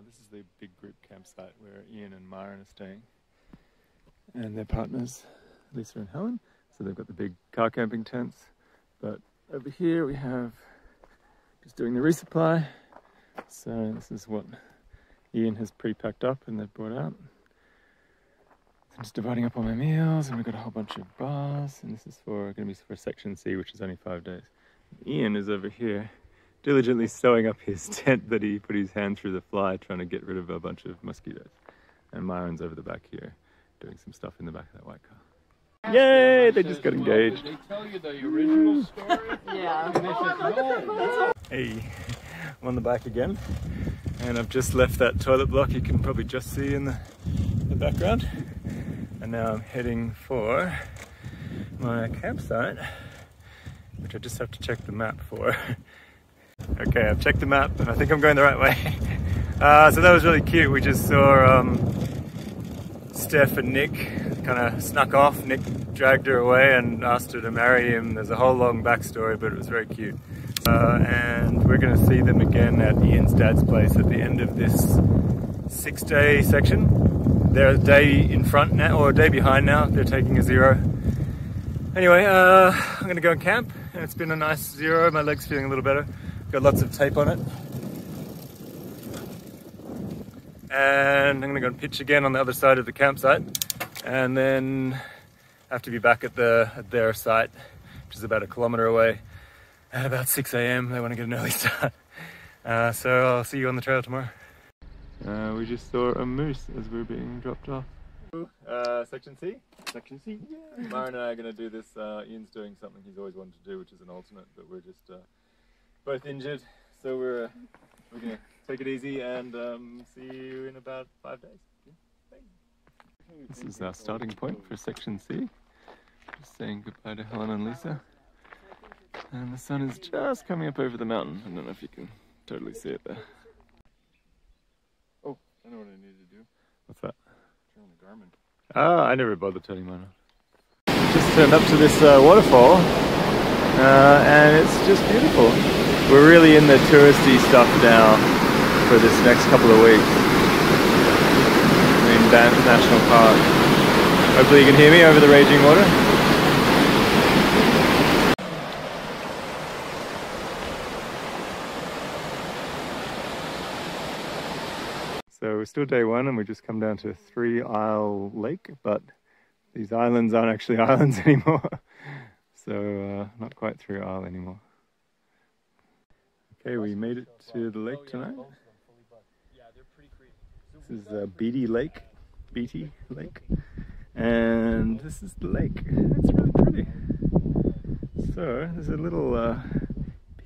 This is the big group campsite where Ian and Myron are staying, and their partners, Lisa and Helen. So they've got the big car camping tents, but over here we have just doing the resupply. So this is what Ian has pre-packed up and they've brought out. I'm just dividing up all my meals, and we've got a whole bunch of bars, and this is going to be for Section C, which is only 5 days. Ian is over here diligently sewing up his tent that he put his hand through the fly trying to get rid of a bunch of mosquitoes. And Myron's over the back here doing some stuff in the back of that white car. Yay! They just got engaged. Did they tell you the original story? Yeah. Hey, I'm on the bike again, and I've just left that toilet block you can probably just see in the background. And now I'm heading for my campsite, which I just have to check the map for. Okay, I've checked the map and I think I'm going the right way. So that was really cute. We just saw Steph and Nick kind of snuck off. Nick dragged her away and asked her to marry him. There's a whole long backstory, but it was very cute. And we're going to see them again at Ian's dad's place at the end of this 6-day section. They're a day in front now, or a day behind now. They're taking a 0. Anyway, I'm going to go and camp, and it's been a nice 0. My leg's feeling a little better. Got lots of tape on it. And I'm going to go and pitch again on the other side of the campsite, and then have to be back at their site, which is about 1 kilometre away, at about 6 AM. They want to get an early start. So I'll see you on the trail tomorrow. We just saw a moose as we were being dropped off. Section C? Section C. Yeah. Myron and I are going to do this. Ian's doing something he's always wanted to do, which is an alternate, but we're just both injured, so we're going to take it easy and see you in about 5 days. Yeah. This is our starting point for Section C. Just saying goodbye to Helen and Lisa. And the sun is just coming up over the mountain. I don't know if you can totally see it there. Oh, I know what I need to do. What's that? Turn on the Garmin. Ah, I never bothered turning mine off. Just turned up to this waterfall, and it's just beautiful. We're really in the touristy stuff now for this next couple of weeks in Banff National Park. Hopefully you can hear me over the raging water. So we're still day 1 and we just come down to 3 Isle Lake, but these islands aren't actually islands anymore. So not quite 3 Isle anymore. Okay, we made it to the lake tonight. This is Beatty Lake, and this is the lake. It's really pretty. So there's a little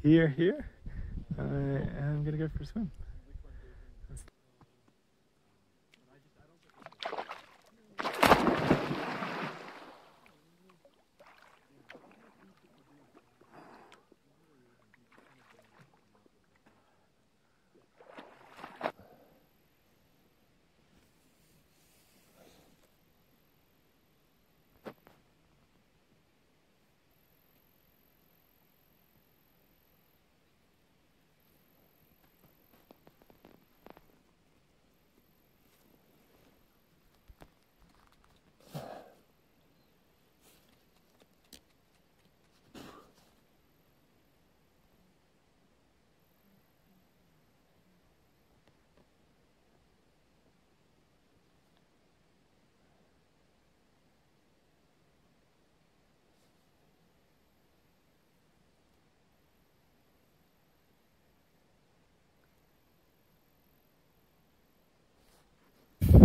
pier here. I'm gonna go for a swim.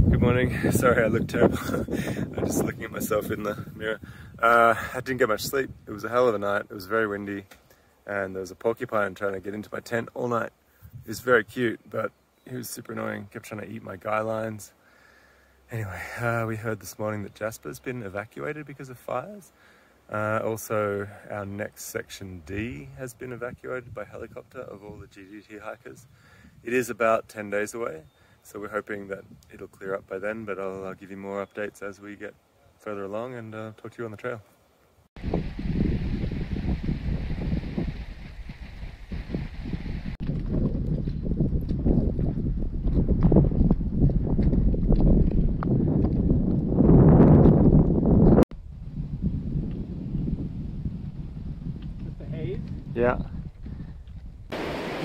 Good morning. Sorry I look terrible. I'm just looking at myself in the mirror. I didn't get much sleep. It was a hell of a night. It was very windy and there was a porcupine trying to get into my tent all night. It was very cute, but he was super annoying. Kept trying to eat my guy lines. Anyway, we heard this morning that Jasper's been evacuated because of fires. Also, our next Section D has been evacuated by helicopter of all the GDT hikers. It is about 10 days away. So we're hoping that it'll clear up by then, but I'll give you more updates as we get further along and talk to you on the trail.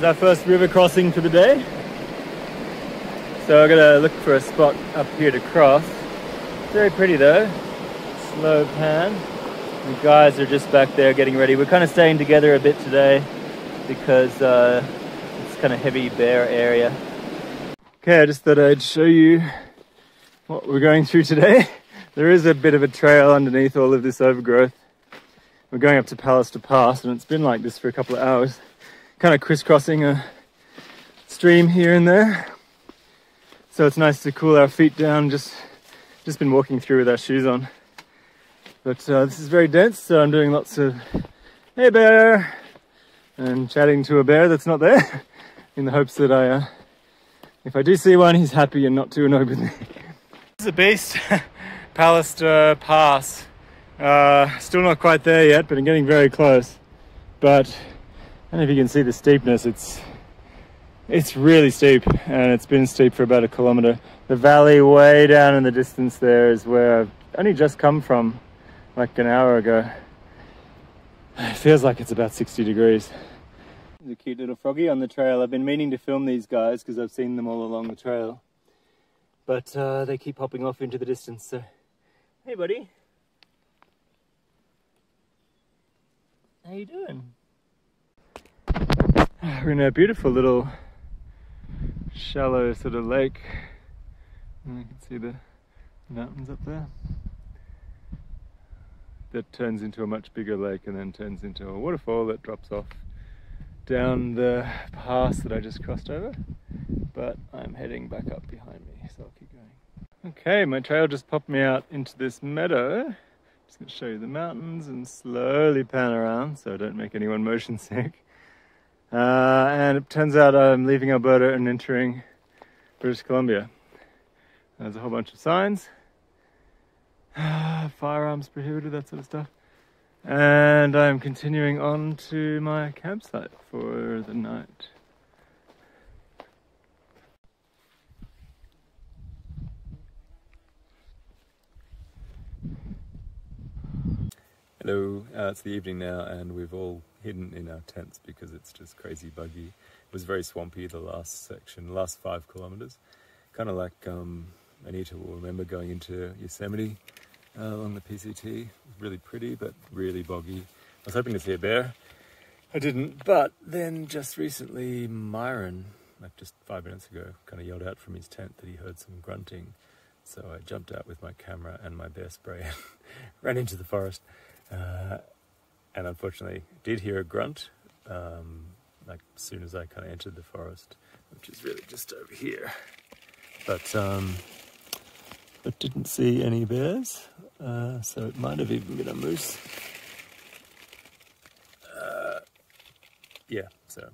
is our first river crossing for the day. So I'm gonna look for a spot up here to cross. Very pretty though. Slow pan. The guys are just back there getting ready. We're kind of staying together a bit today because it's kind of heavy bear area. Okay, I just thought I'd show you what we're going through today. There is a bit of a trail underneath all of this overgrowth. We're going up to Pallister Pass, and it's been like this for a couple of hours, kind of crisscrossing a stream here and there. So it's nice to cool our feet down. Just been walking through with our shoes on. But this is very dense, so I'm doing lots of "Hey bear!" and chatting to a bear that's not there, in the hopes that if I do see one, he's happy and not too annoyed with me. This is a beast. Pallister Pass. Still not quite there yet, but I'm getting very close. But I don't know if you can see the steepness. It's really steep, and it's been steep for about 1 kilometer. The valley way down in the distance there is where I've only just come from, like an hour ago. It feels like it's about 60 degrees. There's a cute little froggy on the trail. I've been meaning to film these guys because I've seen them all along the trail. But they keep popping off into the distance, so... Hey buddy. How you doing? We're in a beautiful little shallow sort of lake. And you can see the mountains up there. That turns into a much bigger lake and then turns into a waterfall that drops off down the pass that I just crossed over. But I'm heading back up behind me, so I'll keep going. Okay, my trail just popped me out into this meadow. Just going to show you the mountains and slowly pan around so I don't make anyone motion sick. And it turns out I'm leaving Alberta and entering British Columbia. There's a whole bunch of signs. Firearms prohibited, that sort of stuff. And I'm continuing on to my campsite for the night. Hello, it's the evening now and we've all hidden in our tents because it's just crazy buggy. It was very swampy the last section, the last 5 kilometers. Kind of like Anita will remember going into Yosemite along the PCT. Really pretty but really boggy. I was hoping to see a bear. I didn't, but then just recently Myron, like just 5 minutes ago, kind of yelled out from his tent that he heard some grunting. So I jumped out with my camera and my bear spray and ran into the forest. And unfortunately did hear a grunt like as soon as I kind of entered the forest, which is really just over here, but didn't see any bears, so it might have even been a moose. Yeah, so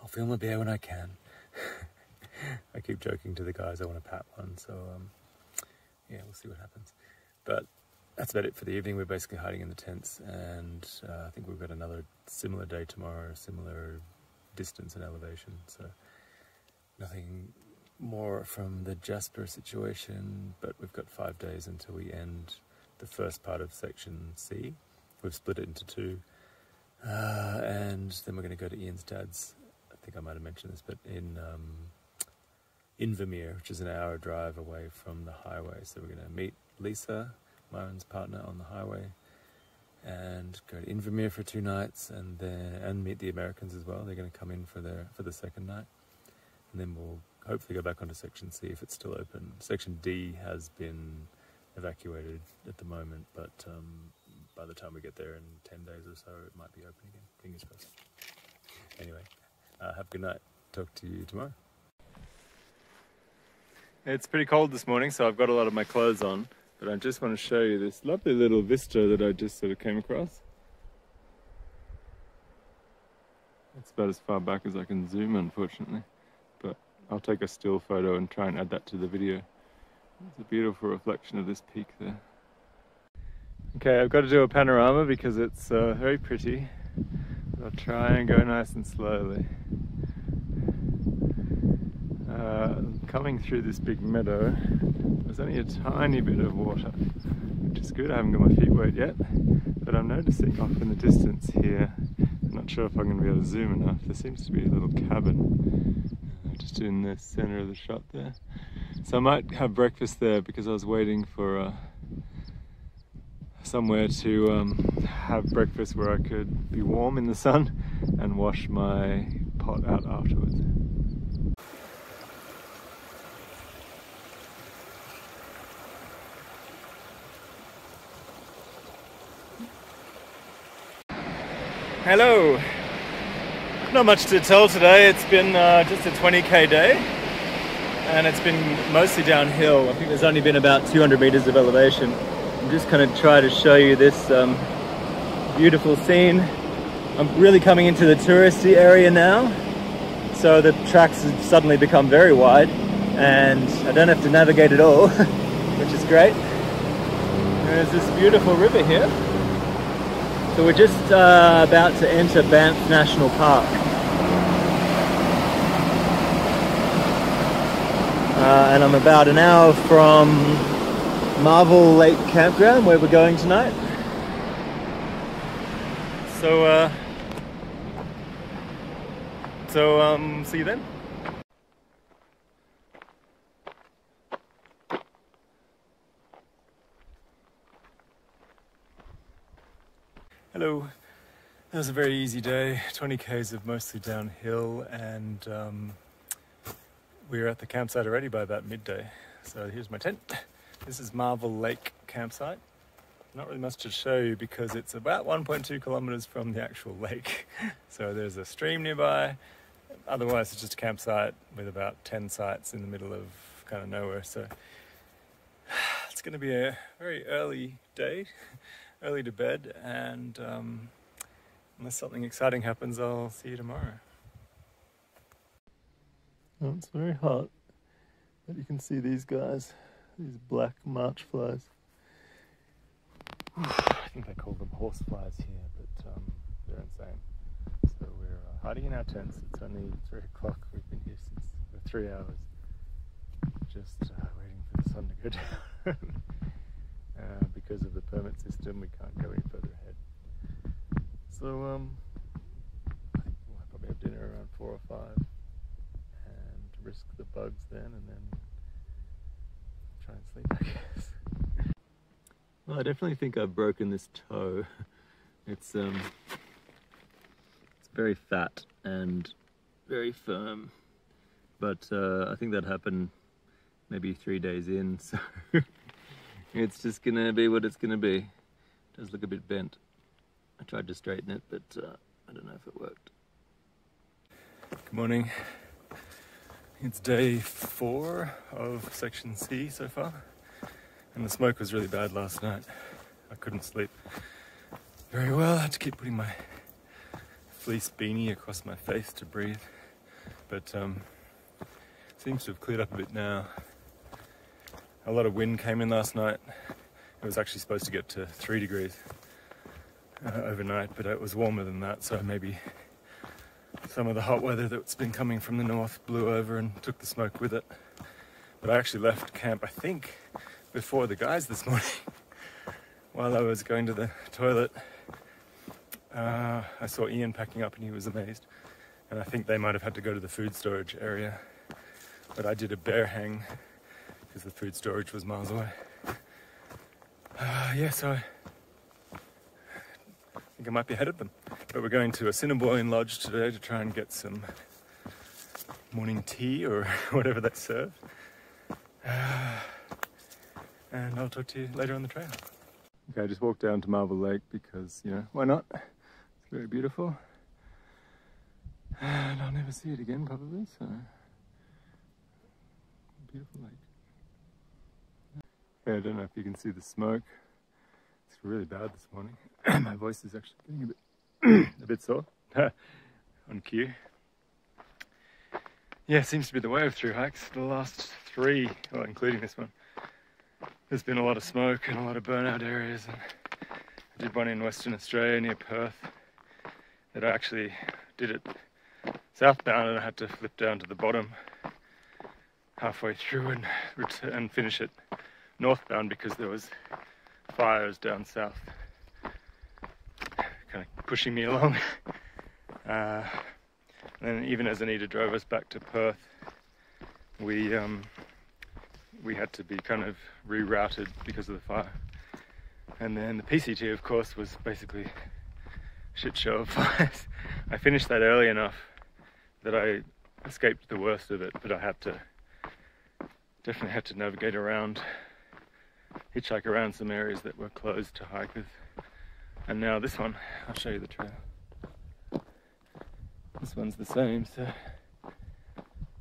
I'll film a bear when I can. I keep joking to the guys I want to pat one, so yeah, we'll see what happens. But that's about it for the evening. We're basically hiding in the tents, and I think we've got another similar day tomorrow, similar distance and elevation, so nothing more from the Jasper situation, but we've got 5 days until we end the first part of section C. We've split it into 2, and then we're going to go to Ian's dad's. I think I might have mentioned this, but in Vermeer, which is an hour drive away from the highway. So we're going to meet Lisa, Myron's partner, on the highway, and go to Invermere for 2 nights, and meet the Americans as well. They're going to come in for the second night, and then we'll hopefully go back onto section C if it's still open. Section D has been evacuated at the moment, but by the time we get there in 10 days or so, it might be open again. Fingers crossed. Anyway, have a good night. Talk to you tomorrow. It's pretty cold this morning, so I've got a lot of my clothes on. But I just want to show you this lovely little vista that I just sort of came across. It's about as far back as I can zoom, unfortunately. But I'll take a still photo and try and add that to the video. It's a beautiful reflection of this peak there. Okay, I've got to do a panorama because it's very pretty. I'll try and go nice and slowly. Coming through this big meadow, there's only a tiny bit of water, which is good. I haven't got my feet wet yet, but I'm noticing off in the distance here, and Not sure if I'm going to be able to zoom enough. There seems to be a little cabin just in the center of the shot there. So I might have breakfast there because I was waiting for somewhere to have breakfast where I could be warm in the sun and wash my pot out afterwards. Hello! Not much to tell today. It's been just a 20k day and it's been mostly downhill. I think there's only been about 200 meters of elevation. I'm just going to try to show you this beautiful scene. I'm really coming into the touristy area now, so the tracks have suddenly become very wide and I don't have to navigate at all, which is great. There's this beautiful river here. So we're just about to enter Banff National Park. And I'm about an hour from Marvel Lake Campground where we're going tonight. So see you then. Hello. That was a very easy day. 20 k's of mostly downhill, and we were at the campsite already by about midday. So here's my tent. This is Marvel Lake campsite. Not really much to show you because it's about 1.2 kilometers from the actual lake. So there's a stream nearby. Otherwise it's just a campsite with about 10 sites in the middle of kind of nowhere. So it's going to be a very early day. Early to bed, and unless something exciting happens, I'll see you tomorrow. Oh, it's very hot, but you can see these guys, these black march flies. I think they call them horse flies here, but they're insane. So we're hiding in our tents. It's only 3 o'clock. We've been here since 3 hours, just waiting for the sun to go down. Because of the permit system, we can't go any further ahead. So I think we'll probably have dinner around 4 or 5 and risk the bugs then, and then try and sleep, I guess. Well, I definitely think I've broken this toe. It's very fat and very firm, but I think that happened maybe 3 days in, so it's just gonna be what it's gonna be. It does look a bit bent. I tried to straighten it, but I don't know if it worked. Good morning. It's day 4 of Section C so far, and the smoke was really bad last night. I couldn't sleep very well. I had to keep putting my fleece beanie across my face to breathe, but seems to have cleared up a bit now. A lot of wind came in last night. It was actually supposed to get to 3 degrees overnight, but it was warmer than that, so maybe some of the hot weather that's been coming from the north blew over and took the smoke with it. But I actually left camp, I think, before the guys this morning. While I was going to the toilet, I saw Ian packing up and he was amazed. And I think they might have had to go to the food storage area. But I did a bear hang because the food storage was miles away. Yeah, so I think I might be ahead of them. But we're going to Assiniboine Lodge today to try and get some morning tea or whatever they serve. And I'll talk to you later on the trail. Okay, I just walked down to Marvel Lake because, you know, why not? It's very beautiful. And I'll never see it again probably, so beautiful lake. Yeah, I don't know if you can see the smoke. It's really bad this morning. My voice is actually getting a bit sore on cue. Yeah, it seems to be the way of through hikes. The last 3, well, including this one, there's been a lot of smoke and a lot of burnout areas. And I did one in Western Australia near Perth that I actually did it southbound, and I had to flip down to the bottom halfway through and finish it northbound because there was fires down south kind of pushing me along. And even as Anita drove us back to Perth, we had to be kind of rerouted because of the fire. And then the PCT, of course, was basically a shit show of fires. I finished that early enough that I escaped the worst of it, but I definitely had to navigate around, hitchhike around some areas that were closed to hikers. And now this one, I'll show you the trail. This one's the same, so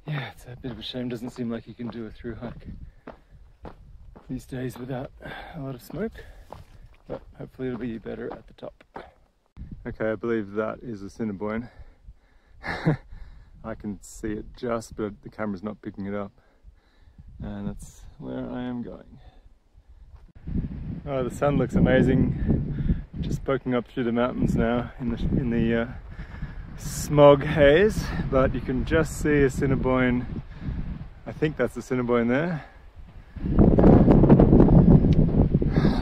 yeah, it's a bit of a shame. Doesn't seem like you can do a through hike these days without a lot of smoke, but hopefully it'll be better at the top. Okay, I believe that is a Assiniboine. I can see it just, but the camera's not picking it up. And that's where I am going. Oh, the sun looks amazing. Just poking up through the mountains now in the smog haze, but you can just see Assiniboine. I think that's Assiniboine there.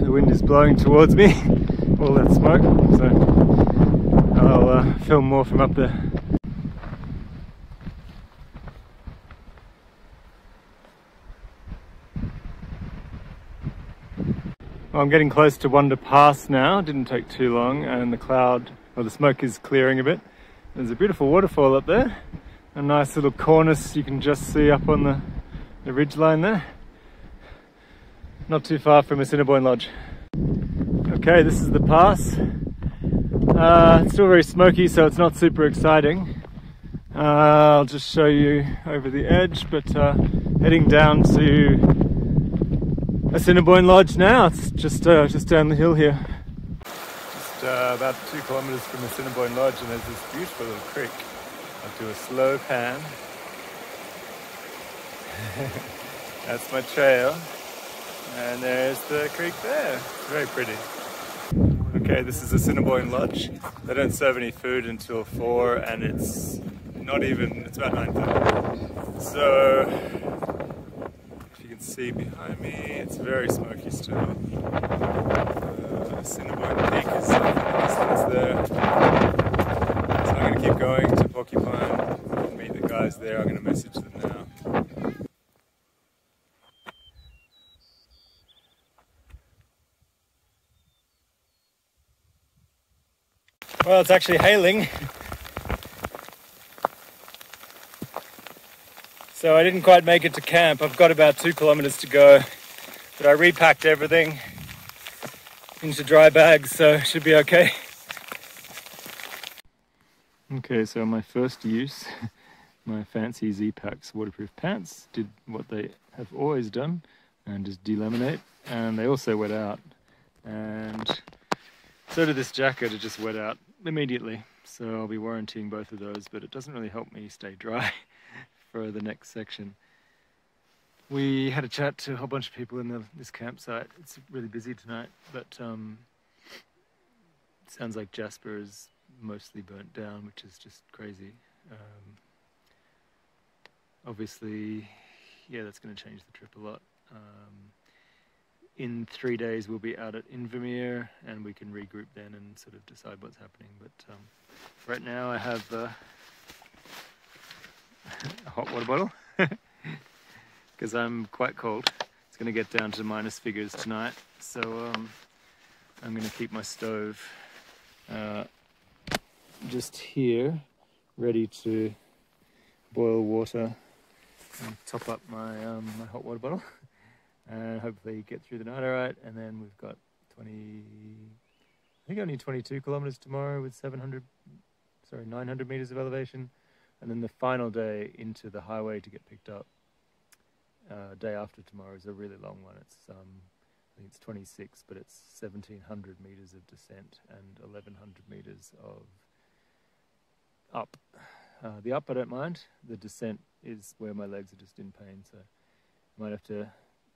The wind is blowing towards me, all that smoke, so I'll film more from up there. Well, I'm getting close to Wonder Pass now. It didn't take too long, and the smoke is clearing a bit. There's a beautiful waterfall up there, a nice little cornice you can just see up on the ridge line there. Not too far from Assiniboine Lodge. Okay, this is the pass. It's still very smoky, so it's not super exciting. I'll just show you over the edge, but heading down to Assiniboine Lodge now. It's just down the hill here. Just about 2 kilometers from Assiniboine Lodge, and there's this beautiful little creek. I'll do a slow pan. That's my trail. And there's the creek there. It's very pretty. Okay, this is Assiniboine Lodge. They don't serve any food until 4, and it's about 9:30. So, if you can see behind me, it's very smoky still. Assiniboine Peak is in the distance there. So I'm going to keep going to Porcupine and meet the guys there. I'm going to message them now. Well, it's actually hailing. So I didn't quite make it to camp. I've got about 2 kilometers to go, but I repacked everything into dry bags, so it should be okay. Okay, so my first use, my fancy Z-Packs waterproof pants did what they have always done and just delaminate, and they also wet out. And so did this jacket, it just wet out immediately. So I'll be warrantying both of those, but it doesn't really help me stay dry for the next section. We had a chat to a whole bunch of people in this campsite. It's really busy tonight, but it sounds like Jasper is mostly burnt down, which is just crazy. Obviously, yeah, that's going to change the trip a lot. In 3 days, we'll be out at Invermere, and we can regroup then and sort of decide what's happening. But right now, I have a hot water bottle because I'm quite cold. It's going to get down to minus figures tonight, so I'm going to keep my stove just here, ready to boil water and top up my my hot water bottle, and hopefully get through the night all right. And then we've got I think only 22 kilometers tomorrow with 900 meters of elevation. And then the final day into the highway to get picked up. Day after tomorrow is a really long one. It's I think it's 26, but it's 1,700 meters of descent and 1,100 meters of up. The up I don't mind. The descent is where my legs are just in pain, so I might have to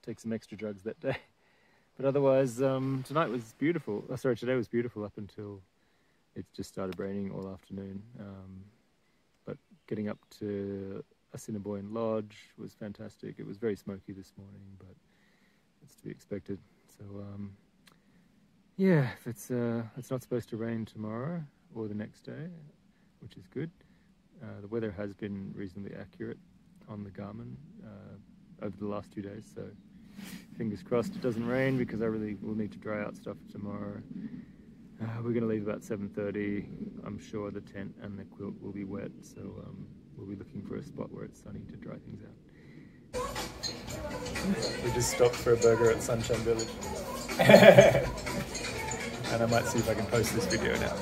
take some extra drugs that day. But otherwise, today was beautiful up until it just started raining all afternoon. But getting up to Assiniboine Lodge was fantastic. It was very smoky this morning, but it's to be expected. So yeah, if it's not supposed to rain tomorrow or the next day, which is good. The weather has been reasonably accurate on the Garmin over the last 2 days, so fingers crossed it doesn't rain, because I really will need to dry out stuff tomorrow. We're going to leave about 7:30. I'm sure the tent and the quilt will be wet, so we'll be looking for a spot where it's sunny to dry things out. We just stopped for a burger at Sunshine Village. And I might see if I can post this video now.